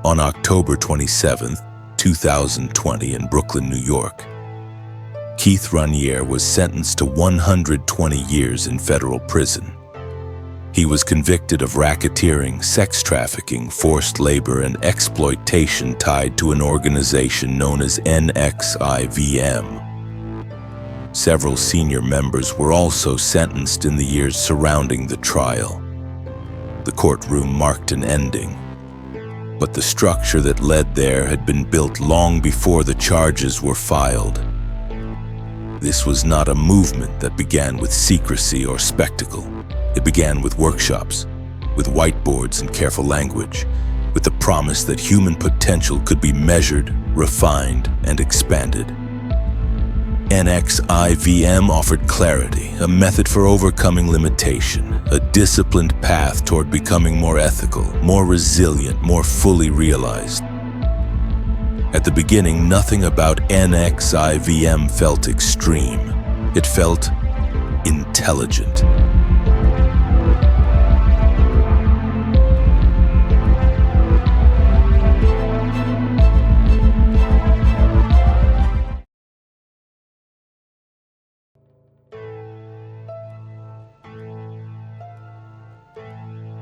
On October 27, 2020 in Brooklyn, New York, Keith Raniere was sentenced to 120 years in federal prison. He was convicted of racketeering, sex trafficking, forced labor, and exploitation tied to an organization known as NXIVM. Several senior members were also sentenced in the years surrounding the trial. The courtroom marked an ending, but the structure that led there had been built long before the charges were filed. This was not a movement that began with secrecy or spectacle. It began with workshops, with whiteboards and careful language, with the promise that human potential could be measured, refined, and expanded. NXIVM offered clarity, a method for overcoming limitation, a disciplined path toward becoming more ethical, more resilient, more fully realized. At the beginning, nothing about NXIVM felt extreme. It felt intelligent.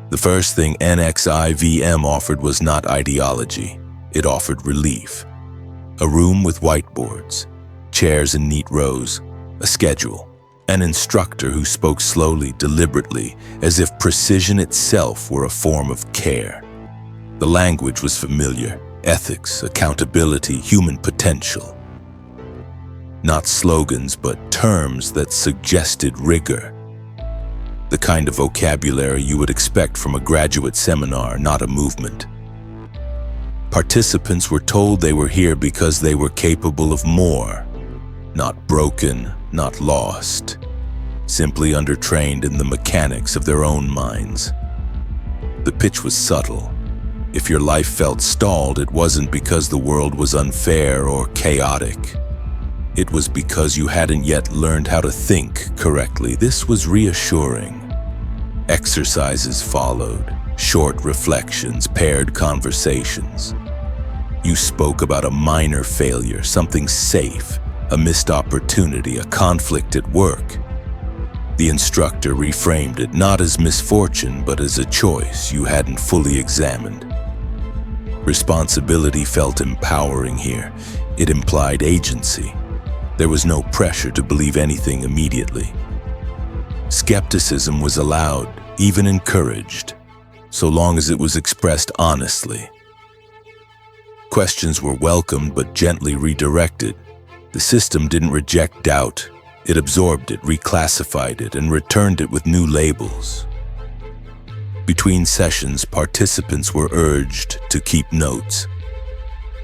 The first thing NXIVM offered was not ideology. It offered relief. A room with whiteboards, chairs in neat rows, a schedule, an instructor who spoke slowly, deliberately, as if precision itself were a form of care. The language was familiar: ethics, accountability, human potential. Not slogans, but terms that suggested rigor. The kind of vocabulary you would expect from a graduate seminar, not a movement. Participants were told they were here because they were capable of more, not broken, not lost, simply undertrained in the mechanics of their own minds. The pitch was subtle. If your life felt stalled, it wasn't because the world was unfair or chaotic. It was because you hadn't yet learned how to think correctly. This was reassuring. Exercises followed, short reflections, paired conversations. You spoke about a minor failure, something safe, a missed opportunity, a conflict at work. The instructor reframed it not as misfortune, but as a choice you hadn't fully examined. Responsibility felt empowering here. It implied agency. There was no pressure to believe anything immediately. Skepticism was allowed, even encouraged, so long as it was expressed honestly. Questions were welcomed but gently redirected. The system didn't reject doubt. It absorbed it, reclassified it, and returned it with new labels. Between sessions, participants were urged to keep notes,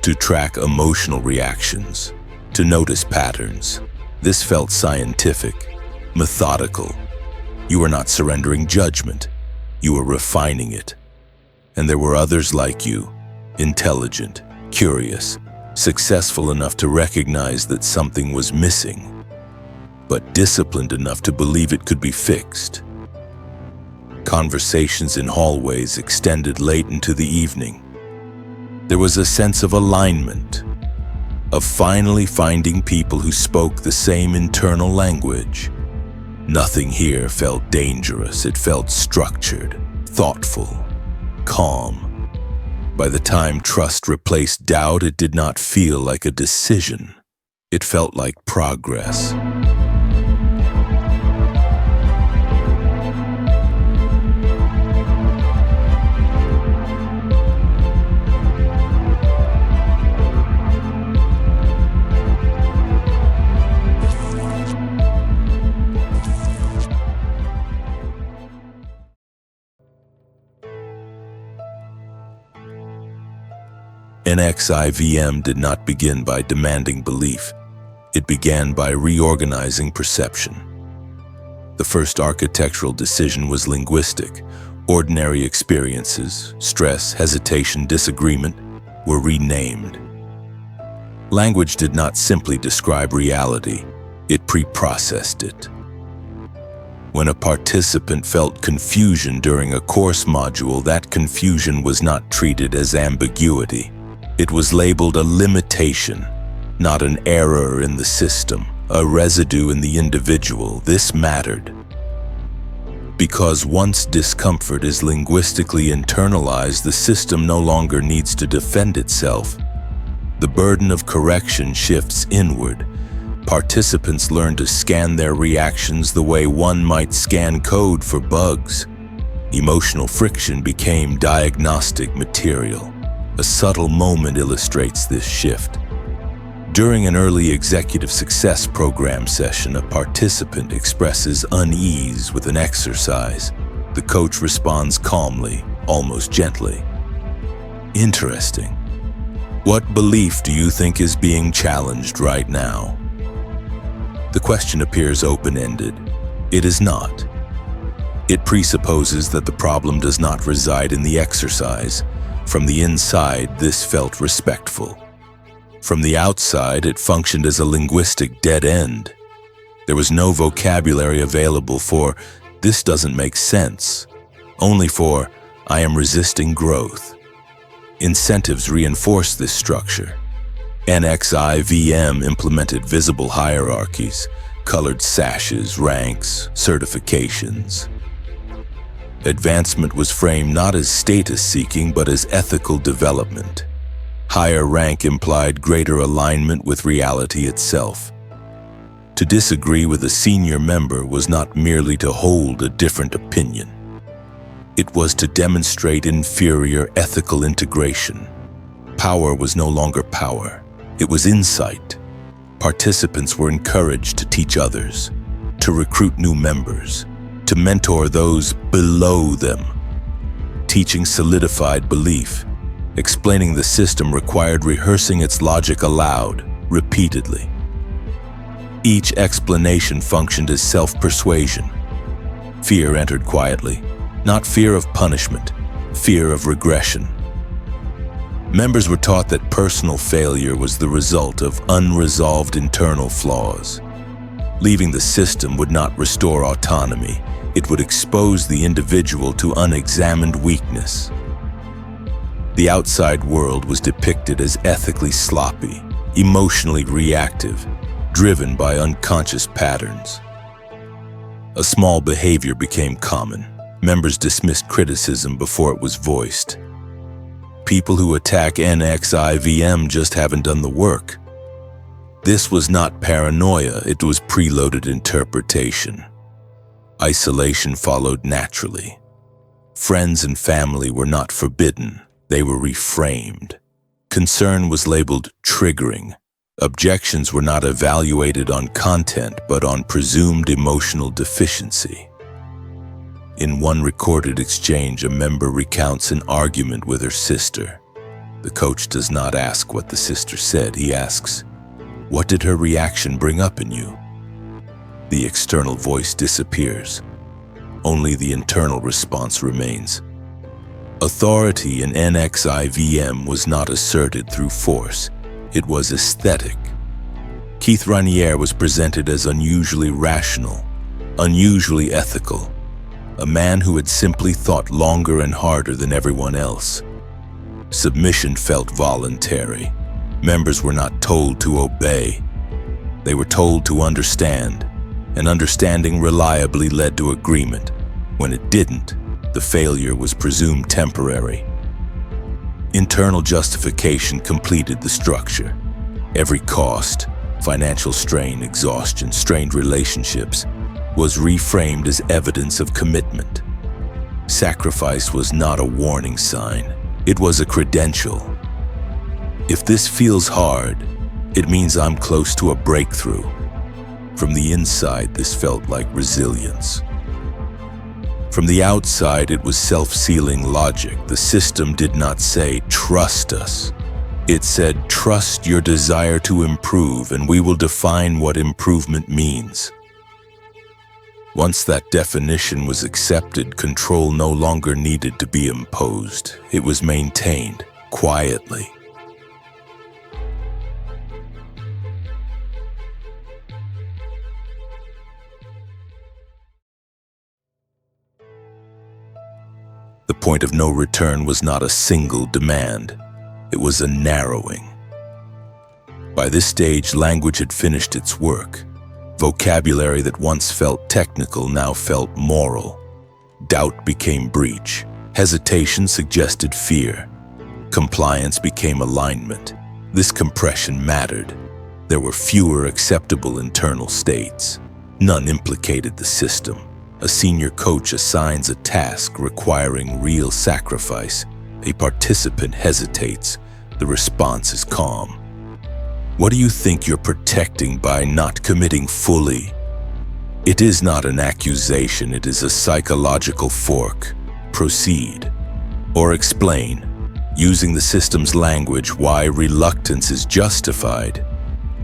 to track emotional reactions, to notice patterns. This felt scientific, methodical. You were not surrendering judgment. You were refining it. And there were others like you, intelligent, curious, successful enough to recognize that something was missing, but disciplined enough to believe it could be fixed. Conversations in hallways extended late into the evening. There was a sense of alignment, of finally finding people who spoke the same internal language. Nothing here felt dangerous. It felt structured, thoughtful, calm. By the time trust replaced doubt, it did not feel like a decision. It felt like progress. NXIVM did not begin by demanding belief. It began by reorganizing perception. The first architectural decision was linguistic. Ordinary experiences, stress, hesitation, disagreement, were renamed. Language did not simply describe reality, it pre-processed it. When a participant felt confusion during a course module, that confusion was not treated as ambiguity. It was labeled a limitation, not an error in the system, a residue in the individual. This mattered. Because once discomfort is linguistically internalized, the system no longer needs to defend itself. The burden of correction shifts inward. Participants learn to scan their reactions the way one might scan code for bugs. Emotional friction became diagnostic material. A subtle moment illustrates this shift. During an early executive success program session, a participant expresses unease with an exercise. The coach responds calmly, almost gently. Interesting. What belief do you think is being challenged right now? The question appears open-ended. It is not. It presupposes that the problem does not reside in the exercise. From the inside, this felt respectful. From the outside, it functioned as a linguistic dead end. There was no vocabulary available for, "This doesn't make sense," only for, "I am resisting growth." Incentives reinforced this structure. NXIVM implemented visible hierarchies, colored sashes, ranks, certifications. Advancement was framed not as status-seeking but as ethical development. Higher rank implied greater alignment with reality itself. To disagree with a senior member was not merely to hold a different opinion. It was to demonstrate inferior ethical integration. Power was no longer power. It was insight. Participants were encouraged to teach others, to recruit new members, to mentor those below them. Teaching solidified belief. Explaining the system required rehearsing its logic aloud, repeatedly. Each explanation functioned as self-persuasion. Fear entered quietly, not fear of punishment, fear of regression. Members were taught that personal failure was the result of unresolved internal flaws. Leaving the system would not restore autonomy. It would expose the individual to unexamined weakness. The outside world was depicted as ethically sloppy, emotionally reactive, driven by unconscious patterns. A small behavior became common. Members dismissed criticism before it was voiced. People who attack NXIVM just haven't done the work. This was not paranoia, it was preloaded interpretation. Isolation followed naturally. Friends and family were not forbidden. They were reframed. Concern was labeled triggering. Objections were not evaluated on content, but on presumed emotional deficiency. In one recorded exchange, a member recounts an argument with her sister. The coach does not ask what the sister said. He asks, "What did her reaction bring up in you?" The external voice disappears. Only the internal response remains. Authority in NXIVM was not asserted through force. It was aesthetic. Keith Raniere was presented as unusually rational, unusually ethical, a man who had simply thought longer and harder than everyone else. Submission felt voluntary. Members were not told to obey. They were told to understand, and understanding reliably led to agreement. When it didn't, the failure was presumed temporary. Internal justification completed the structure. Every cost, financial strain, exhaustion, strained relationships, was reframed as evidence of commitment. Sacrifice was not a warning sign. It was a credential. If this feels hard, it means I'm close to a breakthrough. From the inside, this felt like resilience. From the outside, it was self-sealing logic. The system did not say, "Trust us." It said, "Trust your desire to improve, and we will define what improvement means." Once that definition was accepted, control no longer needed to be imposed. It was maintained quietly. point of no return was not a single demand. It was a narrowing. By this stage, language had finished its work. Vocabulary that once felt technical now felt moral. Doubt became breach. Hesitation suggested fear. Compliance became alignment. This compression mattered. There were fewer acceptable internal states. None implicated the system. A senior coach assigns a task requiring real sacrifice. A participant hesitates. The response is calm. What do you think you're protecting by not committing fully? It is not an accusation, it is a psychological fork. Proceed. Or explain, using the system's language, why reluctance is justified.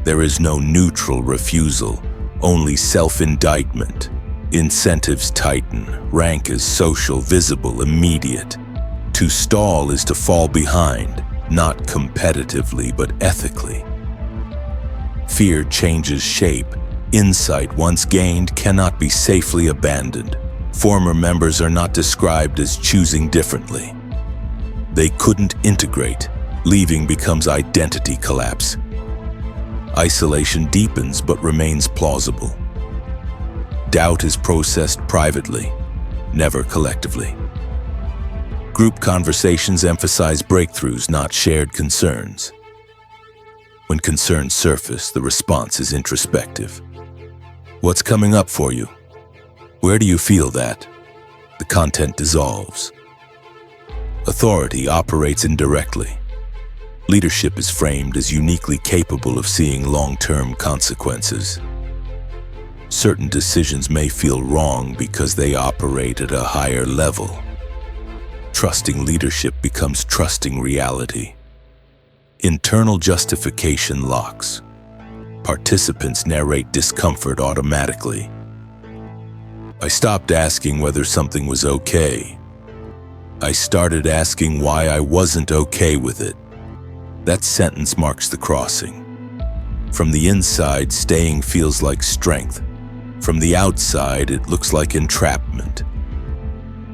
There is no neutral refusal, only self-indictment. Incentives tighten, rank is social, visible, immediate. To stall is to fall behind, not competitively but ethically. Fear changes shape. Insight once gained cannot be safely abandoned. Former members are not described as choosing differently. They couldn't integrate. Leaving becomes identity collapse. Isolation deepens but remains plausible. Doubt is processed privately, never collectively. Group conversations emphasize breakthroughs, not shared concerns. When concerns surface, the response is introspective. What's coming up for you? Where do you feel that? The content dissolves. Authority operates indirectly. Leadership is framed as uniquely capable of seeing long-term consequences. Certain decisions may feel wrong because they operate at a higher level. Trusting leadership becomes trusting reality. Internal justification locks. Participants narrate discomfort automatically. I stopped asking whether something was okay. I started asking why I wasn't okay with it. That sentence marks the crossing. From the inside, staying feels like strength. From the outside, it looks like entrapment.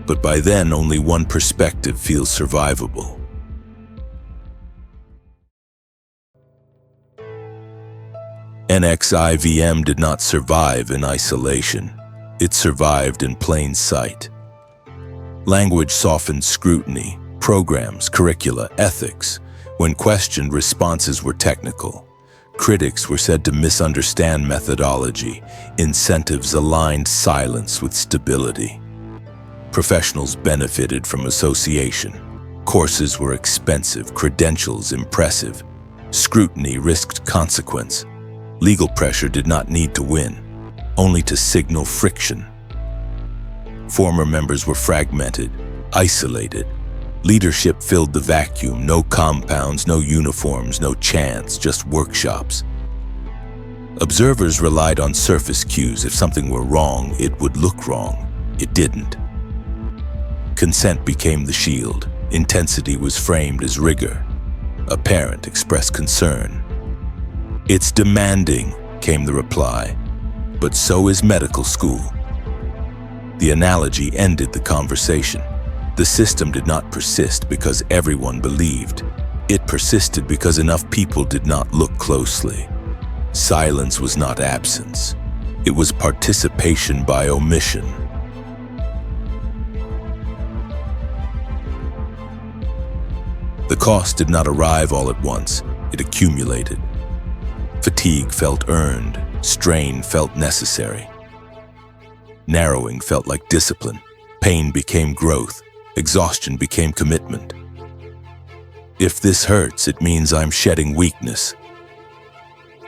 But by then, only one perspective feels survivable. NXIVM did not survive in isolation. It survived in plain sight. Language softened scrutiny, programs, curricula, ethics. When questioned, responses were technical. Critics were said to misunderstand methodology. Incentives aligned silence with stability. Professionals benefited from association. Courses were expensive, credentials impressive. Scrutiny risked consequence. Legal pressure did not need to win, only to signal friction. Former members were fragmented, isolated. Leadership filled the vacuum, no compounds, no uniforms, no chants, just workshops. Observers relied on surface cues. If something were wrong, it would look wrong. It didn't. Consent became the shield. Intensity was framed as rigor. A parent expressed concern. "It's demanding," came the reply, "but so is medical school." The analogy ended the conversation. The system did not persist because everyone believed. It persisted because enough people did not look closely. Silence was not absence. It was participation by omission. The cost did not arrive all at once. It accumulated. Fatigue felt earned. Strain felt necessary. Narrowing felt like discipline. Pain became growth. Exhaustion became commitment. If this hurts, it means I'm shedding weakness.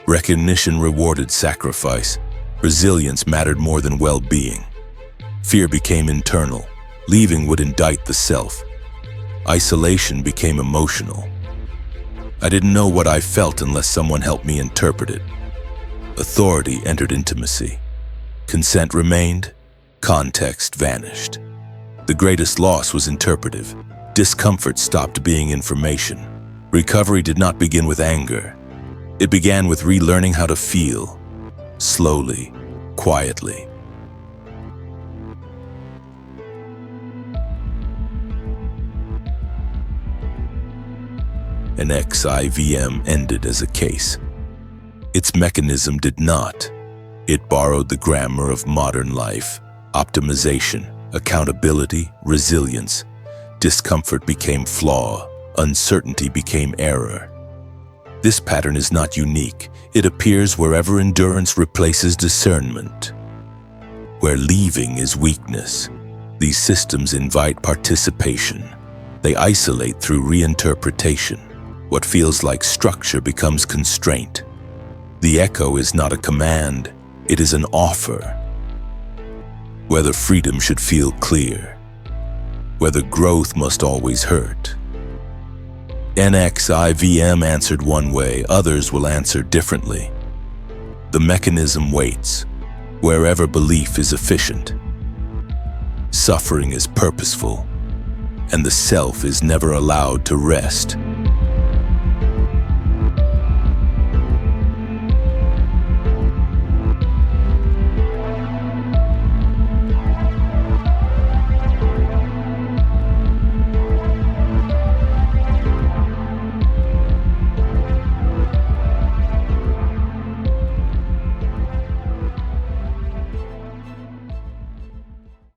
Recognition rewarded sacrifice. Resilience mattered more than well-being. Fear became internal. Leaving would indict the self. Isolation became emotional. I didn't know what I felt unless someone helped me interpret it. Authority entered intimacy. Consent remained. Context vanished. The greatest loss was interpretive. Discomfort stopped being information. Recovery did not begin with anger. It began with relearning how to feel. Slowly, quietly. NXIVM ended as a case. Its mechanism did not. It borrowed the grammar of modern life: optimization, accountability, resilience. Discomfort became flaw, uncertainty became error. This pattern is not unique. It appears wherever endurance replaces discernment. Where leaving is weakness, these systems invite participation. They isolate through reinterpretation. What feels like structure becomes constraint. The echo is not a command, it is an offer. Whether freedom should feel clear, whether growth must always hurt. NXIVM answered one way, others will answer differently. The mechanism waits, wherever belief is efficient. Suffering is purposeful, and the self is never allowed to rest.